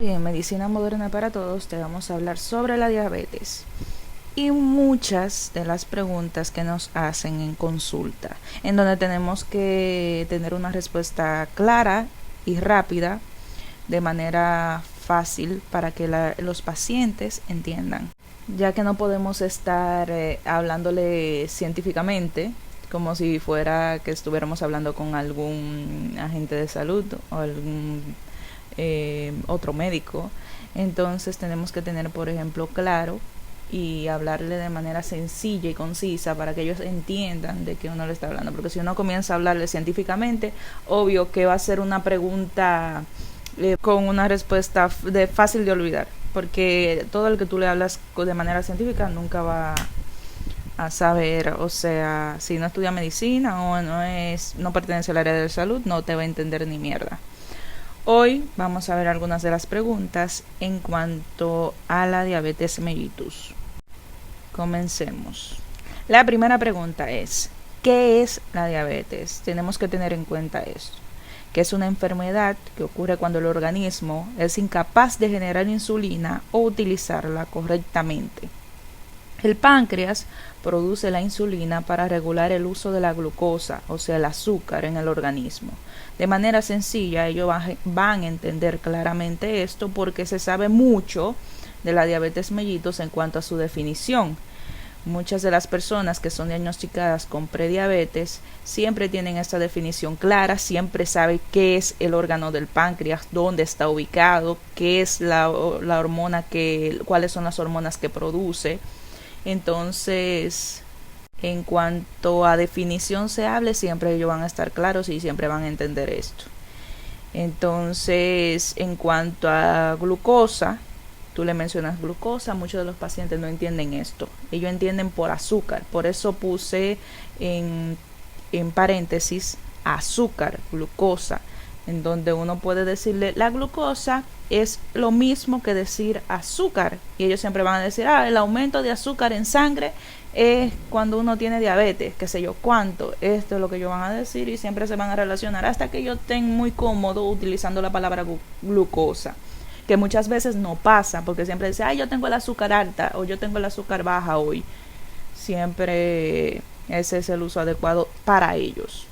En Medicina Moderna para Todos te vamos a hablar sobre la diabetes y muchas de las preguntas que nos hacen en consulta, en donde tenemos que tener una respuesta clara y rápida de manera fácil para que los pacientes entiendan, ya que no podemos estar hablándole científicamente como si fuera que estuviéramos hablando con algún agente de salud o algún otro médico. Entonces tenemos que tener, por ejemplo, claro y hablarle de manera sencilla y concisa para que ellos entiendan de qué uno le está hablando, porque si uno comienza a hablarle científicamente, obvio que va a ser una pregunta con una respuesta fácil de olvidar, porque todo el que tú le hablas de manera científica nunca va a saber, o sea, si no estudia medicina o no pertenece al área de salud, no te va a entender ni mierda. Hoy vamos a ver algunas de las preguntas en cuanto a la diabetes mellitus. Comencemos. La primera pregunta es, ¿qué es la diabetes? Tenemos que tener en cuenta esto, que es una enfermedad que ocurre cuando el organismo es incapaz de generar insulina o utilizarla correctamente. El páncreas produce la insulina para regular el uso de la glucosa, o sea, el azúcar en el organismo. De manera sencilla, ellos van a entender claramente esto porque se sabe mucho de la diabetes mellitus en cuanto a su definición. Muchas de las personas que son diagnosticadas con prediabetes siempre tienen esta definición clara, siempre saben qué es el órgano del páncreas, dónde está ubicado, qué es la hormona cuáles son las hormonas que produce. Entonces, en cuanto a definición se hable, siempre ellos van a estar claros y siempre van a entender esto. Entonces, en cuanto a glucosa, tú le mencionas glucosa, muchos de los pacientes no entienden esto. Ellos entienden por azúcar, por eso puse en paréntesis azúcar, glucosa, en donde uno puede decirle la glucosa es lo mismo que decir azúcar, y ellos siempre van a decir, el aumento de azúcar en sangre es cuando uno tiene diabetes, qué sé yo cuánto, esto es lo que ellos van a decir, y siempre se van a relacionar hasta que ellos estén muy cómodos utilizando la palabra glucosa, que muchas veces no pasa, porque siempre dice, yo tengo el azúcar alta, o yo tengo el azúcar baja hoy. Siempre ese es el uso adecuado para ellos.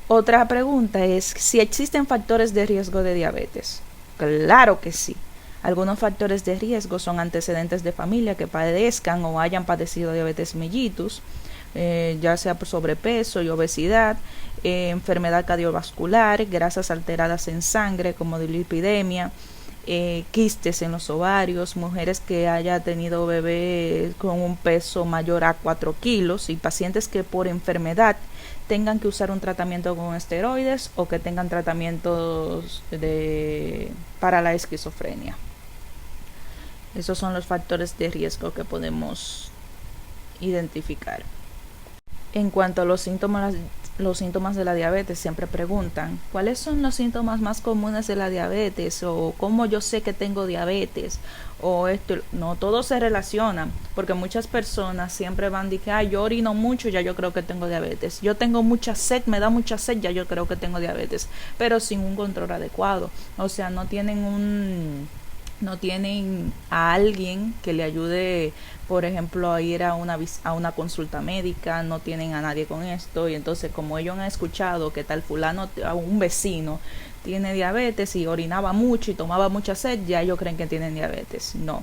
Otra pregunta es si existen factores de riesgo de diabetes. Claro que sí. Algunos factores de riesgo son antecedentes de familia que padezcan o hayan padecido diabetes mellitus, ya sea por sobrepeso y obesidad, enfermedad cardiovascular, grasas alteradas en sangre como dilipidemia, quistes en los ovarios, mujeres que haya tenido bebé con un peso mayor a 4 kilos y pacientes que por enfermedad tengan que usar un tratamiento con esteroides o que tengan tratamientos para la esquizofrenia. Esos son los factores de riesgo que podemos identificar. En cuanto a los síntomas de la diabetes, siempre preguntan ¿cuáles son los síntomas más comunes de la diabetes? O ¿cómo yo sé que tengo diabetes? O esto, no, todo se relaciona, porque muchas personas siempre van a decir, yo orino mucho, ya yo creo que tengo diabetes. Yo tengo mucha sed, me da mucha sed, ya yo creo que tengo diabetes, pero sin un control adecuado. O sea, no tienen a alguien que le ayude, por ejemplo, a ir a una consulta médica, no tienen a nadie con esto, y entonces como ellos han escuchado que tal fulano, a un vecino, tiene diabetes y orinaba mucho y tomaba mucha sed, ya ellos creen que tienen diabetes. No.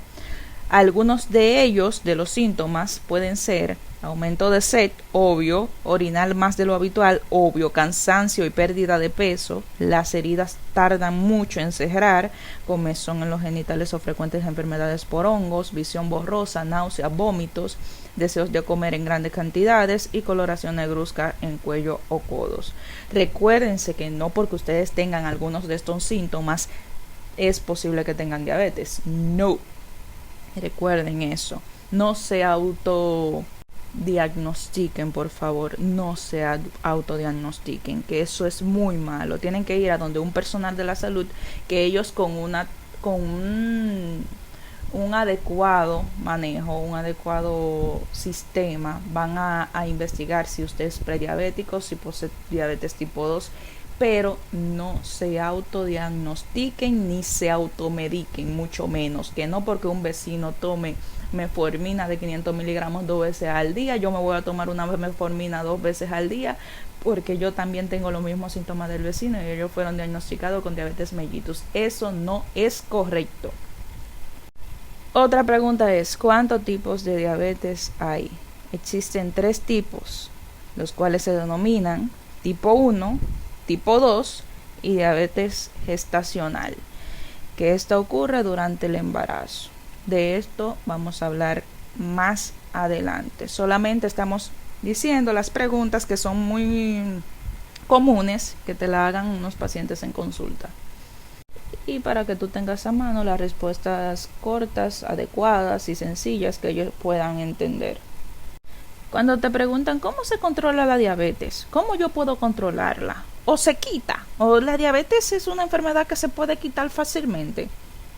Algunos de ellos, de los síntomas, pueden ser aumento de sed, obvio, orinar más de lo habitual, obvio, cansancio y pérdida de peso, las heridas tardan mucho en cerrar, comezón en los genitales o frecuentes enfermedades por hongos, visión borrosa, náuseas, vómitos, deseos de comer en grandes cantidades y coloración negruzca en cuello o codos. Recuérdense que no porque ustedes tengan algunos de estos síntomas es posible que tengan diabetes. No. Recuerden eso. No se autodiagnostiquen, por favor. No se autodiagnostiquen, que eso es muy malo. Tienen que ir a donde un personal de la salud, que ellos con un adecuado manejo, un adecuado sistema, van a investigar si usted es prediabético, si posee diabetes tipo 2, pero no se autodiagnostiquen ni se automediquen, mucho menos. Que no porque un vecino tome metformina de 500 miligramos 2 veces al día, yo me voy a tomar una metformina 2 veces al día, porque yo también tengo los mismos síntomas del vecino y ellos fueron diagnosticados con diabetes mellitus. Eso no es correcto. Otra pregunta es, ¿cuántos tipos de diabetes hay? Existen 3 tipos, los cuales se denominan tipo 1, tipo 2 y diabetes gestacional, que esto ocurre durante el embarazo. De esto vamos a hablar más adelante. Solamente estamos diciendo las preguntas que son muy comunes que te la hagan unos pacientes en consulta. Y para que tú tengas a mano las respuestas cortas, adecuadas y sencillas que ellos puedan entender. Cuando te preguntan cómo se controla la diabetes, ¿cómo yo puedo controlarla? ¿O se quita? ¿O la diabetes es una enfermedad que se puede quitar fácilmente?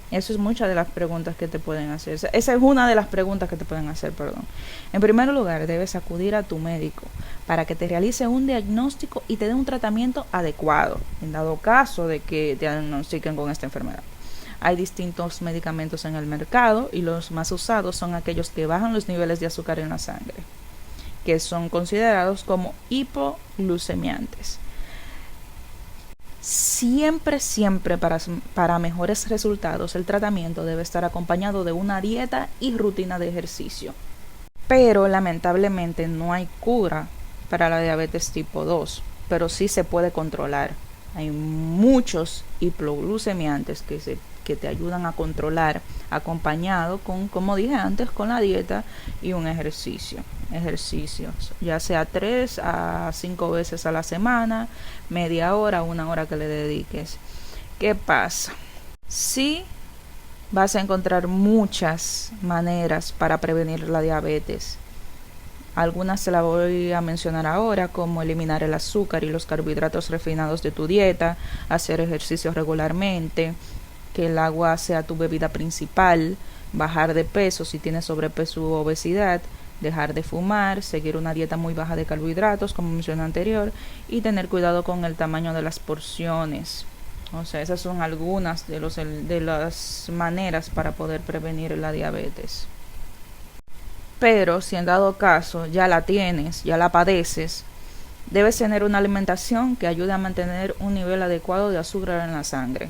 Eso es muchas de las preguntas que te pueden hacer. Esa es una de las preguntas que te pueden hacer, perdón. En primer lugar, debes acudir a tu médico para que te realice un diagnóstico y te dé un tratamiento adecuado, en dado caso de que te diagnostiquen con esta enfermedad. Hay distintos medicamentos en el mercado y los más usados son aquellos que bajan los niveles de azúcar en la sangre, que son considerados como hipoglucemiantes. Siempre para mejores resultados el tratamiento debe estar acompañado de una dieta y rutina de ejercicio. Pero lamentablemente no hay cura para la diabetes tipo 2, pero sí se puede controlar. Hay muchos hipoglucemiantes que te ayudan a controlar, acompañado con, como dije antes, con la dieta y un ejercicios, ya sea 3 a 5 veces a la semana, media hora, 1 hora que le dediques. ¿Qué pasa? Sí, vas a encontrar muchas maneras para prevenir la diabetes. Algunas se las voy a mencionar ahora, como eliminar el azúcar y los carbohidratos refinados de tu dieta, hacer ejercicio regularmente, que el agua sea tu bebida principal, bajar de peso si tienes sobrepeso u obesidad, dejar de fumar, seguir una dieta muy baja de carbohidratos, como mencioné anterior, y tener cuidado con el tamaño de las porciones. O sea, esas son algunas de las maneras para poder prevenir la diabetes. Pero si en dado caso ya la tienes, ya la padeces, debes tener una alimentación que ayude a mantener un nivel adecuado de azúcar en la sangre.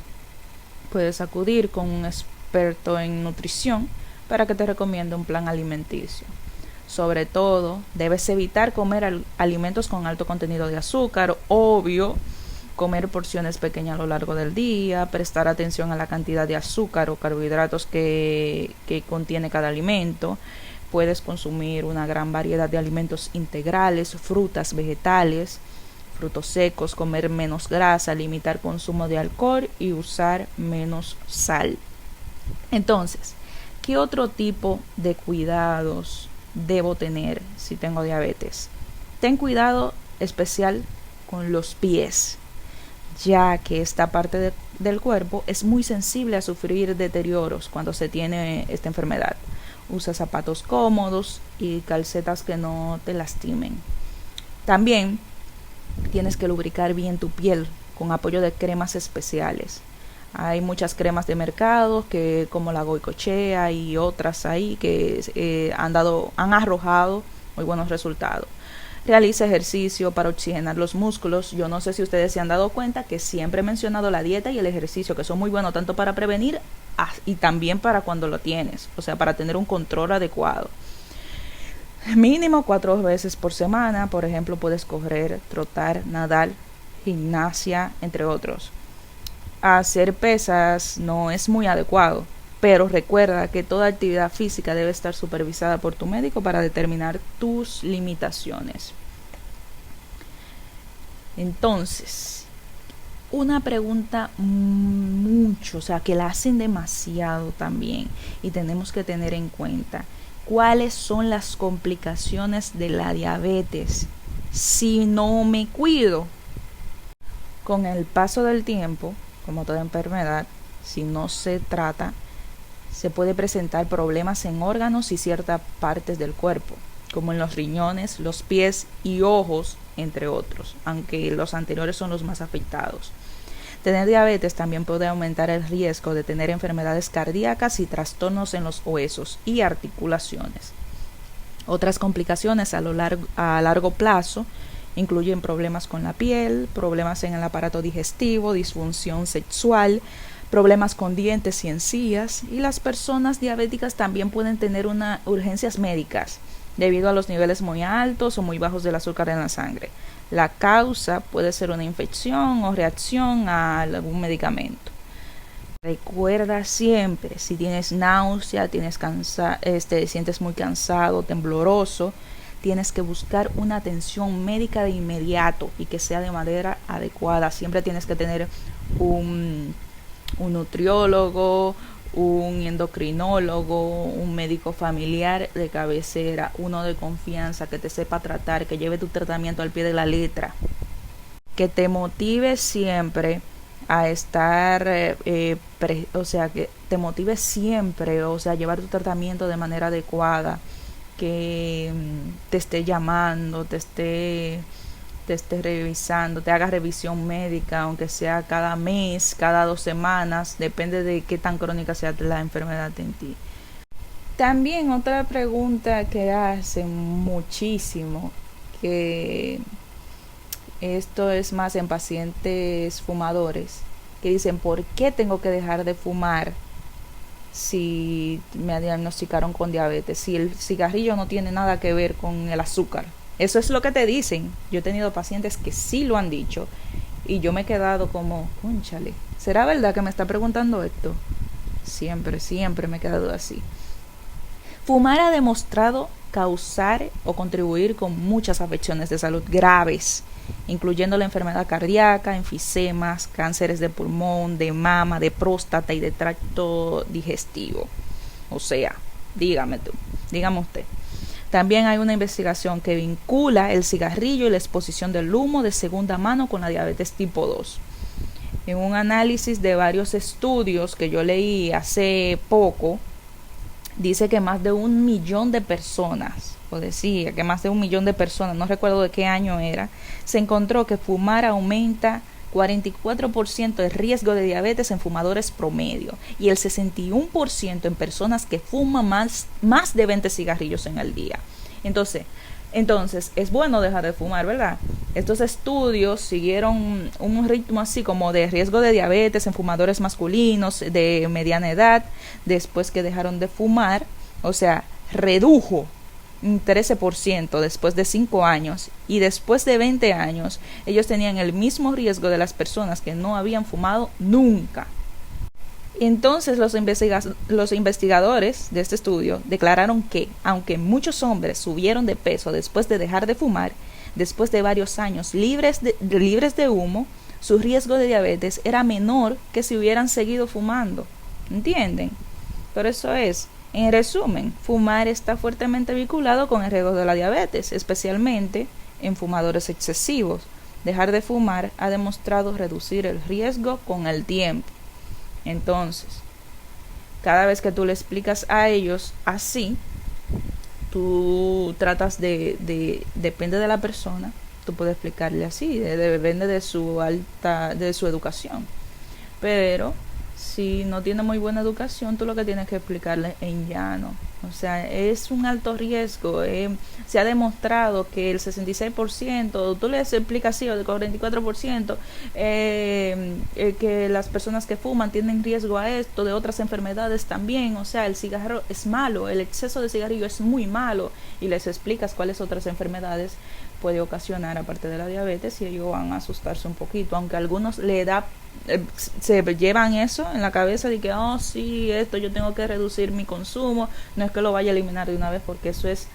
Puedes acudir con un experto en nutrición para que te recomiende un plan alimenticio. Sobre todo, debes evitar comer alimentos con alto contenido de azúcar, obvio, comer porciones pequeñas a lo largo del día, prestar atención a la cantidad de azúcar o carbohidratos que contiene cada alimento. Puedes consumir una gran variedad de alimentos integrales, frutas, vegetales, frutos secos, comer menos grasa, limitar consumo de alcohol y usar menos sal. Entonces, ¿qué otro tipo de cuidados debo tener si tengo diabetes? Ten cuidado especial con los pies, ya que esta parte del cuerpo es muy sensible a sufrir deterioros cuando se tiene esta enfermedad. Usa zapatos cómodos y calcetas que no te lastimen. También tienes que lubricar bien tu piel con apoyo de cremas especiales. Hay muchas cremas de mercado que, como la Goicoechea y otras ahí que han arrojado muy buenos resultados. Realiza ejercicio para oxigenar los músculos. Yo no sé si ustedes se han dado cuenta que siempre he mencionado la dieta y el ejercicio, que son muy buenos tanto para prevenir y también para cuando lo tienes, o sea, para tener un control adecuado. Mínimo 4 veces por semana, por ejemplo, puedes correr, trotar, nadar, gimnasia, entre otros. Hacer pesas no es muy adecuado, pero recuerda que toda actividad física debe estar supervisada por tu médico para determinar tus limitaciones. Entonces, una pregunta o sea, que la hacen demasiado también y tenemos que tener en cuenta: ¿cuáles son las complicaciones de la diabetes si no me cuido? Con el paso del tiempo, como toda enfermedad, si no se trata, se puede presentar problemas en órganos y ciertas partes del cuerpo, como en los riñones, los pies y ojos, entre otros, aunque los anteriores son los más afectados. Tener diabetes también puede aumentar el riesgo de tener enfermedades cardíacas y trastornos en los huesos y articulaciones. Otras complicaciones a largo plazo incluyen problemas con la piel, problemas en el aparato digestivo, disfunción sexual, problemas con dientes y encías, y las personas diabéticas también pueden tener urgencias médicas debido a los niveles muy altos o muy bajos del azúcar en la sangre. La causa puede ser una infección o reacción a algún medicamento. Recuerda siempre, si tienes náusea, sientes muy cansado, tembloroso, tienes que buscar una atención médica de inmediato y que sea de manera adecuada. Siempre tienes que tener un nutriólogo, un endocrinólogo, un médico familiar de cabecera, uno de confianza que te sepa tratar, que lleve tu tratamiento al pie de la letra, que te motive siempre a estar, que te motive siempre, a llevar tu tratamiento de manera adecuada, que te esté llamando, te esté revisando, te haga revisión médica, aunque sea cada mes, cada 2 semanas, depende de qué tan crónica sea la enfermedad en ti. También otra pregunta que hacen muchísimo, que esto es más en pacientes fumadores, que dicen, ¿por qué tengo que dejar de fumar si me diagnosticaron con diabetes? Si el cigarrillo no tiene nada que ver con el azúcar. Eso es lo que te dicen. Yo he tenido pacientes que sí lo han dicho y yo me he quedado como, cónchale, ¿será verdad que me está preguntando esto? Siempre me he quedado así. Fumar ha demostrado causar o contribuir con muchas afecciones de salud graves, incluyendo la enfermedad cardíaca, enfisemas, cánceres de pulmón, de mama, de próstata y de tracto digestivo. O sea, dígame usted. También hay una investigación que vincula el cigarrillo y la exposición del humo de segunda mano con la diabetes tipo 2. En un análisis de varios estudios que yo leí hace poco, dice que más de 1 millón de personas, o decía que más de 1 millón de personas, no recuerdo de qué año era, se encontró que fumar aumenta 44% el riesgo de diabetes en fumadores promedio y el 61% en personas que fuman más de 20 cigarrillos en el día. Entonces es bueno dejar de fumar, ¿verdad? Estos estudios siguieron un ritmo así como de riesgo de diabetes en fumadores masculinos de mediana edad después que dejaron de fumar, redujo un 13% después de 5 años y después de 20 años ellos tenían el mismo riesgo de las personas que no habían fumado nunca. Entonces los investigadores de este estudio declararon que aunque muchos hombres subieron de peso después de dejar de fumar, después de varios años libres de humo, su riesgo de diabetes era menor que si hubieran seguido fumando. ¿Entienden? Pero eso es. En resumen, fumar está fuertemente vinculado con el riesgo de la diabetes, especialmente en fumadores excesivos. Dejar de fumar ha demostrado reducir el riesgo con el tiempo. Entonces, cada vez que tú le explicas a ellos así, tú tratas depende de la persona, tú puedes explicarle así, depende de su educación. Pero si no tiene muy buena educación, tú lo que tienes que explicarle en llano. Es un alto riesgo. Se ha demostrado que el 66%, tú les explicas así, o el 44%, que las personas que fuman tienen riesgo a esto, de otras enfermedades también. El cigarro es malo, el exceso de cigarrillo es muy malo, y les explicas cuáles otras enfermedades puede ocasionar aparte de la diabetes, y ellos van a asustarse un poquito, aunque a algunos se llevan eso en la cabeza de que sí, esto yo tengo que reducir mi consumo. No es que lo vaya a eliminar de una vez, porque eso es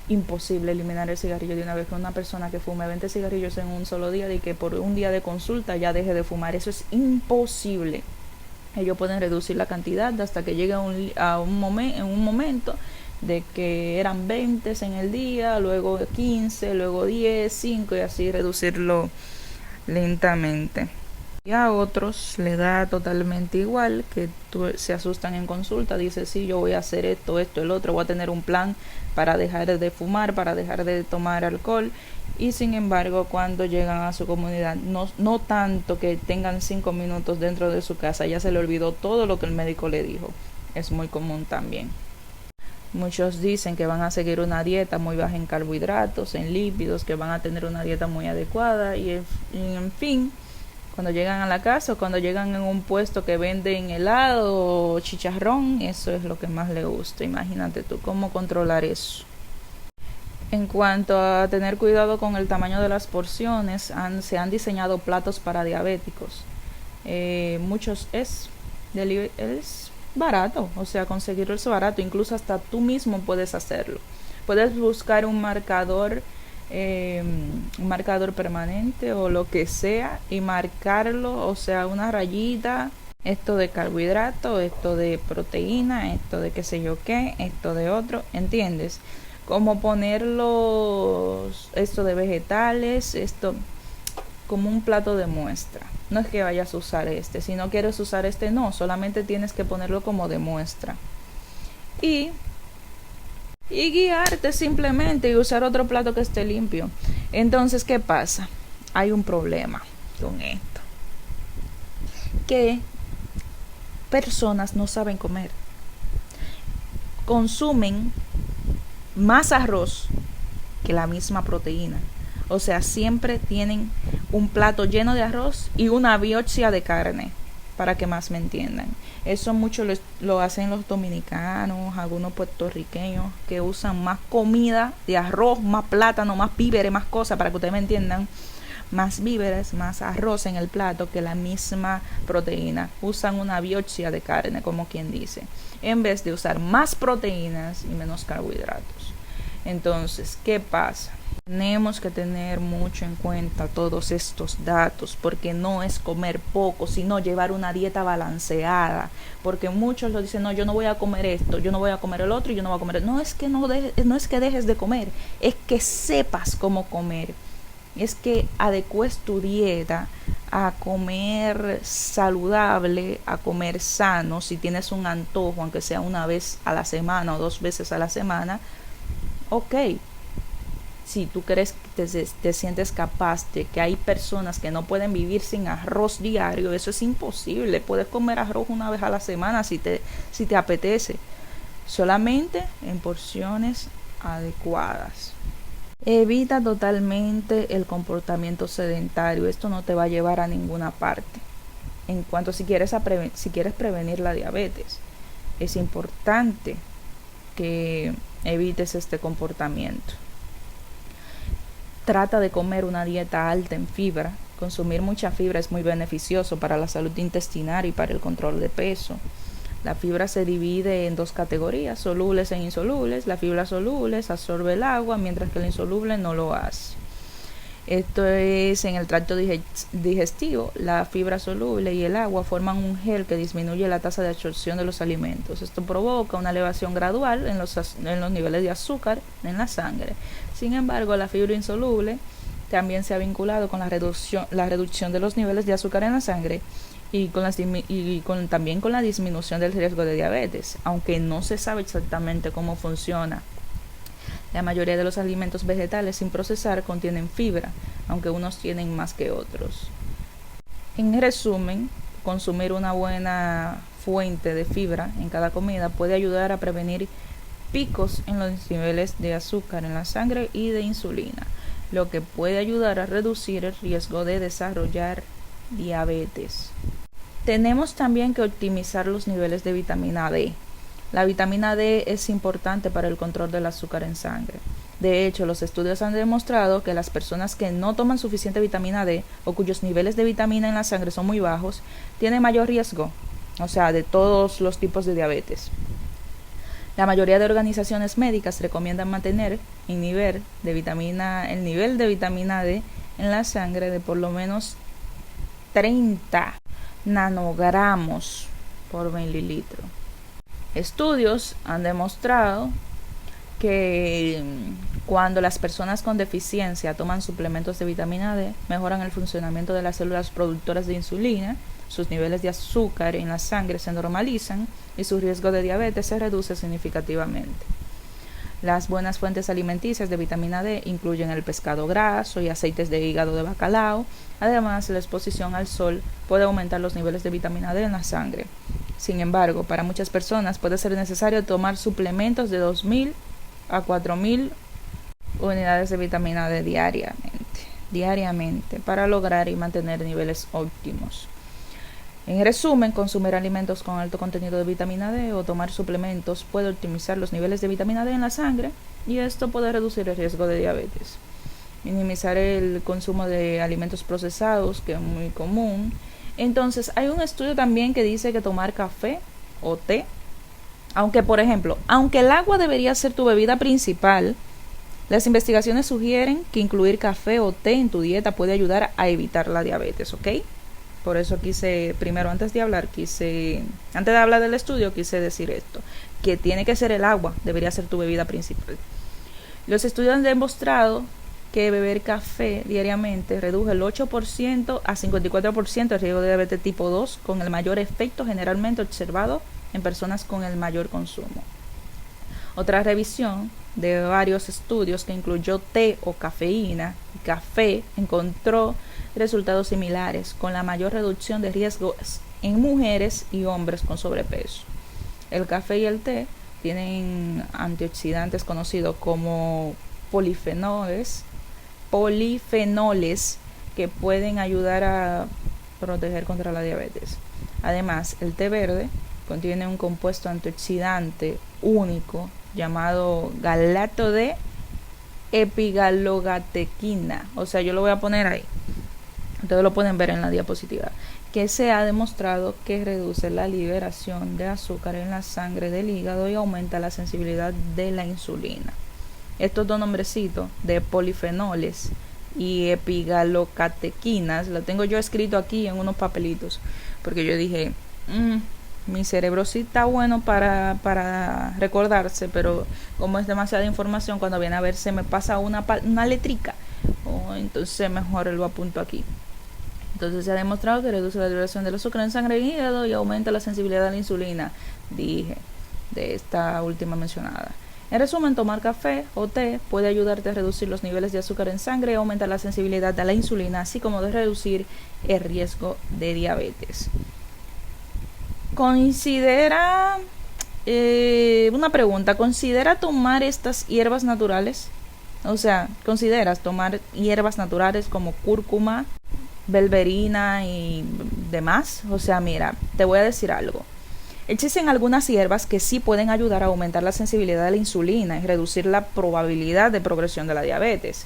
imposible, eliminar el cigarrillo de una vez. Que una persona que fume 20 cigarrillos en un solo día, de que por un día de consulta ya deje de fumar, eso es imposible. Ellos pueden reducir la cantidad hasta que llegue en un momento de que eran 20 en el día, luego 15, luego 10, 5 y así reducirlo lentamente. Y a otros le da totalmente igual, que se asustan en consulta, dice sí, yo voy a hacer esto, esto, el otro, voy a tener un plan para dejar de fumar, para dejar de tomar alcohol, y sin embargo cuando llegan a su comunidad, no tanto que tengan 5 minutos dentro de su casa, ya se le olvidó todo lo que el médico le dijo. Es muy común también. Muchos dicen que van a seguir una dieta muy baja en carbohidratos, en lípidos, que van a tener una dieta muy adecuada y en fin, cuando llegan a la casa o cuando llegan en un puesto que venden helado o chicharrón, eso es lo que más les gusta. Imagínate tú cómo controlar eso. En cuanto a tener cuidado con el tamaño de las porciones, se han diseñado platos para diabéticos. Muchos es barato, o sea, conseguirlo es barato, incluso hasta tú mismo puedes hacerlo. Puedes buscar un marcador permanente o lo que sea y marcarlo, o sea, una rayita, esto de carbohidrato, esto de proteína, esto de qué sé yo qué, esto de otro, ¿entiendes? Como ponerlos, esto de vegetales, esto como un plato de muestra. No es que vayas a usar este, si no quieres usar este no, solamente tienes que ponerlo como de muestra. Y guiarte simplemente y usar otro plato que esté limpio. Entonces, ¿qué pasa? Hay un problema con esto. Que personas no saben comer. Consumen más arroz que la misma proteína. O sea, siempre tienen un plato lleno de arroz y una biopsia de carne, para que más me entiendan. Eso mucho lo hacen los dominicanos, algunos puertorriqueños, que usan más comida de arroz, más plátano, más víveres, más cosas, para que ustedes me entiendan. Más víveres, más arroz en el plato que la misma proteína. Usan una biopsia de carne, como quien dice, en vez de usar más proteínas y menos carbohidratos. Entonces, ¿qué pasa? Tenemos que tener mucho en cuenta todos estos datos, porque no es comer poco, sino llevar una dieta balanceada, porque muchos lo dicen, no, yo no voy a comer esto, yo no voy a comer el otro y yo no voy a comer. No es que no es que dejes de comer, es que sepas cómo comer, es que adecues tu dieta a comer saludable, a comer sano. Si tienes un antojo, aunque sea una vez a la semana o 2 veces a la semana, ok. Si tú crees que te sientes capaz de que hay personas que no pueden vivir sin arroz diario, eso es imposible. Puedes comer arroz una vez a la semana si te apetece, solamente en porciones adecuadas. Evita totalmente el comportamiento sedentario, esto no te va a llevar a ninguna parte. En cuanto si quieres prevenir la diabetes, es importante que evites este comportamiento. Trata de comer una dieta alta en fibra. Consumir mucha fibra es muy beneficioso para la salud intestinal y para el control de peso. La fibra se divide en 2 categorías, solubles e insolubles. La fibra soluble absorbe el agua, mientras que la insoluble no lo hace. Esto es en el tracto digestivo. La fibra soluble y el agua forman un gel que disminuye la tasa de absorción de los alimentos. Esto provoca una elevación gradual en los niveles de azúcar en la sangre. Sin embargo, la fibra insoluble también se ha vinculado con la reducción de los niveles de azúcar en la sangre y también con la disminución del riesgo de diabetes, aunque no se sabe exactamente cómo funciona. La mayoría de los alimentos vegetales sin procesar contienen fibra, aunque unos tienen más que otros. En resumen, consumir una buena fuente de fibra en cada comida puede ayudar a prevenir picos en los niveles de azúcar en la sangre y de insulina, lo que puede ayudar a reducir el riesgo de desarrollar diabetes. Tenemos también que optimizar los niveles de vitamina D. La vitamina D es importante para el control del azúcar en sangre. De hecho, los estudios han demostrado que las personas que no toman suficiente vitamina D o cuyos niveles de vitamina en la sangre son muy bajos, tienen mayor riesgo, o sea, de todos los tipos de diabetes. La mayoría de organizaciones médicas recomiendan mantener el nivel de vitamina D en la sangre de por lo menos 30 nanogramos por mililitro. Estudios han demostrado que cuando las personas con deficiencia toman suplementos de vitamina D, mejoran el funcionamiento de las células productoras de insulina, sus niveles de azúcar en la sangre se normalizan y su riesgo de diabetes se reduce significativamente. Las buenas fuentes alimenticias de vitamina D incluyen el pescado graso y aceites de hígado de bacalao. Además, la exposición al sol puede aumentar los niveles de vitamina D en la sangre. Sin embargo, para muchas personas puede ser necesario tomar suplementos de 2.000 a 4.000 unidades de vitamina D diariamente para lograr y mantener niveles óptimos. En resumen, consumir alimentos con alto contenido de vitamina D o tomar suplementos puede optimizar los niveles de vitamina D en la sangre y esto puede reducir el riesgo de diabetes. Minimizar el consumo de alimentos procesados, que es muy común. Entonces, hay un estudio también que dice que tomar café o té, aunque el agua debería ser tu bebida principal, las investigaciones sugieren que incluir café o té en tu dieta puede ayudar a evitar la diabetes, ¿ok? Por eso antes de hablar del estudio, quise decir esto, que tiene que ser el agua, debería ser tu bebida principal. Los estudios han demostrado que beber café diariamente reduce el 8% a 54% el riesgo de diabetes tipo 2, con el mayor efecto generalmente observado en personas con el mayor consumo. Otra revisión de varios estudios que incluyó té o cafeína y café encontró resultados similares, con la mayor reducción de riesgos en mujeres y hombres con sobrepeso. El café y el té tienen antioxidantes conocidos como polifenoles que pueden ayudar a proteger contra la diabetes. Además, el té verde contiene un compuesto antioxidante único llamado galato de epigalogatequina. O sea, yo lo voy a poner ahí. Ustedes lo pueden ver en la diapositiva. Que se ha demostrado que reduce la liberación de azúcar en la sangre del hígado y aumenta la sensibilidad de la insulina. Estos dos nombrecitos de polifenoles y epigalocatequinas lo tengo yo escrito aquí en unos papelitos, porque yo dije, mi cerebro sí está bueno para recordarse, pero como es demasiada información, cuando viene a ver se me pasa una letrica, entonces mejor lo apunto aquí. Entonces se ha demostrado que reduce la liberación del azúcar en sangre y hígado y aumenta la sensibilidad a la insulina, de esta última mencionada. En resumen, tomar café o té puede ayudarte a reducir los niveles de azúcar en sangre y aumentar la sensibilidad a la insulina, así como de reducir el riesgo de diabetes. Una pregunta, ¿considera tomar estas hierbas naturales? O sea, ¿consideras tomar hierbas naturales como cúrcuma, berberina y demás? O sea, mira, te voy a decir algo. Existen algunas hierbas que sí pueden ayudar a aumentar la sensibilidad a la insulina y reducir la probabilidad de progresión de la diabetes.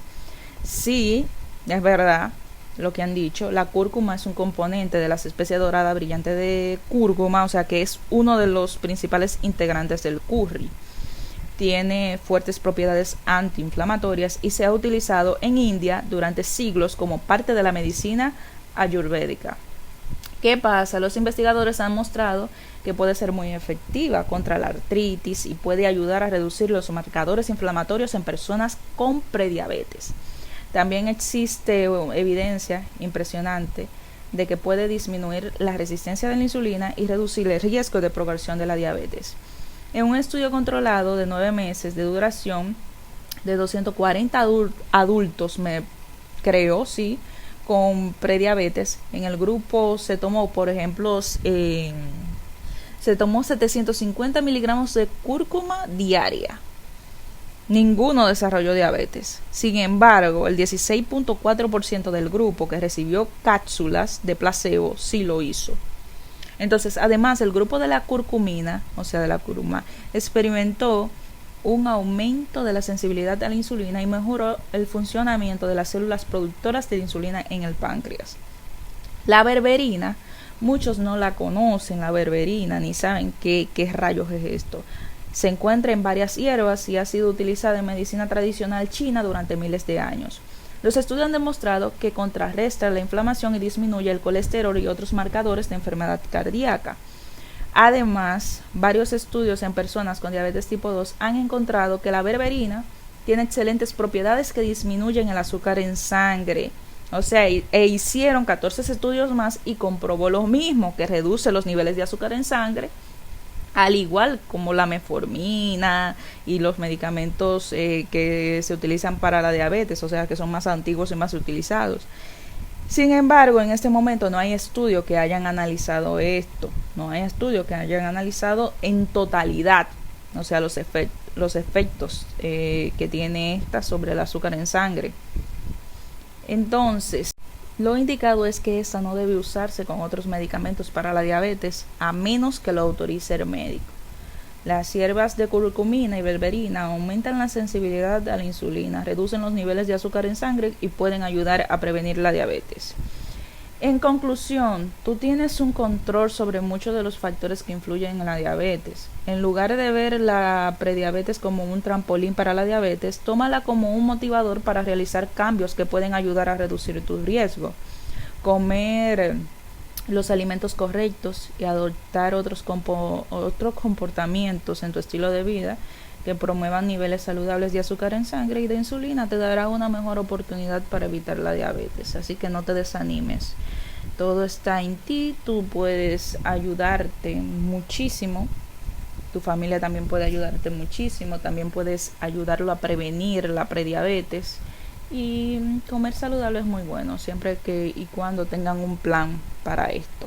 Sí, es verdad lo que han dicho, la cúrcuma es un componente de las especies dorada brillante de cúrcuma, o sea que es uno de los principales integrantes del curry. Tiene fuertes propiedades antiinflamatorias y se ha utilizado en India durante siglos como parte de la medicina ayurvédica. ¿Qué pasa? Los investigadores han mostrado que puede ser muy efectiva contra la artritis y puede ayudar a reducir los marcadores inflamatorios en personas con prediabetes. También existe evidencia impresionante de que puede disminuir la resistencia de la insulina y reducir el riesgo de progresión de la diabetes. En un estudio controlado de 9 meses de duración de 240 adultos, con prediabetes, en el grupo se tomó, por ejemplo, se tomó 750 miligramos de cúrcuma diaria. Ninguno desarrolló diabetes. Sin embargo, el 16.4% del grupo que recibió cápsulas de placebo sí lo hizo. Entonces, además, el grupo de la curcumina, o sea, de la cúrcuma, experimentó un aumento de la sensibilidad a la insulina y mejoró el funcionamiento de las células productoras de insulina en el páncreas. La berberina, muchos no la conocen, la berberina, ni saben qué rayos es esto. Se encuentra en varias hierbas y ha sido utilizada en medicina tradicional china durante miles de años. Los estudios han demostrado que contrarresta la inflamación y disminuye el colesterol y otros marcadores de enfermedad cardíaca. Además, varios estudios en personas con diabetes tipo 2 han encontrado que la berberina tiene excelentes propiedades que disminuyen el azúcar en sangre. O sea, hicieron 14 estudios más y comprobó lo mismo, que reduce los niveles de azúcar en sangre, al igual como la metformina y los medicamentos que se utilizan para la diabetes, o sea, que son más antiguos y más utilizados. Sin embargo, en este momento no hay estudio que hayan analizado esto, no hay estudio que hayan analizado en totalidad, o sea, los efectos que tiene esta sobre el azúcar en sangre. Entonces, lo indicado es que esta no debe usarse con otros medicamentos para la diabetes a menos que lo autorice el médico. Las hierbas de curcumina y berberina aumentan la sensibilidad a la insulina, reducen los niveles de azúcar en sangre y pueden ayudar a prevenir la diabetes. En conclusión, tú tienes un control sobre muchos de los factores que influyen en la diabetes. En lugar de ver la prediabetes como un trampolín para la diabetes, tómala como un motivador para realizar cambios que pueden ayudar a reducir tu riesgo. Comer los alimentos correctos y adoptar otros comportamientos en tu estilo de vida que promuevan niveles saludables de azúcar en sangre y de insulina te dará una mejor oportunidad para evitar la diabetes. Así que no te desanimes. Todo está en ti, tú puedes ayudarte muchísimo. Tu familia también puede ayudarte muchísimo. También puedes ayudarlo a prevenir la prediabetes. Y comer saludable es muy bueno, siempre que y cuando tengan un plan para esto.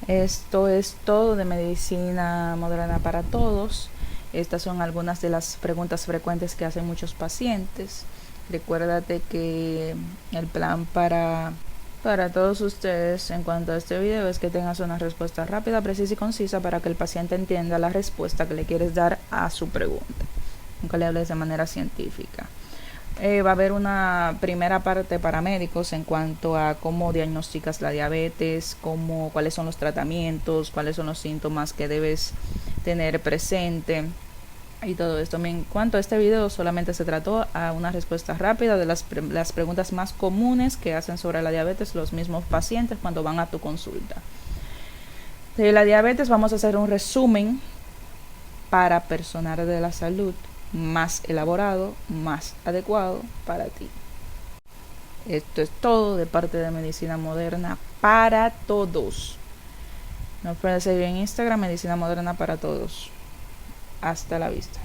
Esto es todo de Medicina Moderna para Todos. Estas son algunas de las preguntas frecuentes que hacen muchos pacientes. Recuérdate que el plan para todos ustedes en cuanto a este video es que tengas una respuesta rápida, precisa y concisa para que el paciente entienda la respuesta que le quieres dar a su pregunta. Nunca le hables de manera científica. Va a haber una primera parte para médicos en cuanto a cómo diagnosticas la diabetes, cuáles son los tratamientos, cuáles son los síntomas que debes tener presente y todo esto. En cuanto a este video, solamente se trató a una respuesta rápida de las preguntas más comunes que hacen sobre la diabetes los mismos pacientes cuando van a tu consulta. De la diabetes vamos a hacer un resumen para personal de la salud más elaborado, más adecuado para ti. Esto es todo de parte de Medicina Moderna para Todos. No olvides seguir en Instagram, Medicina Moderna para Todos. Hasta la vista.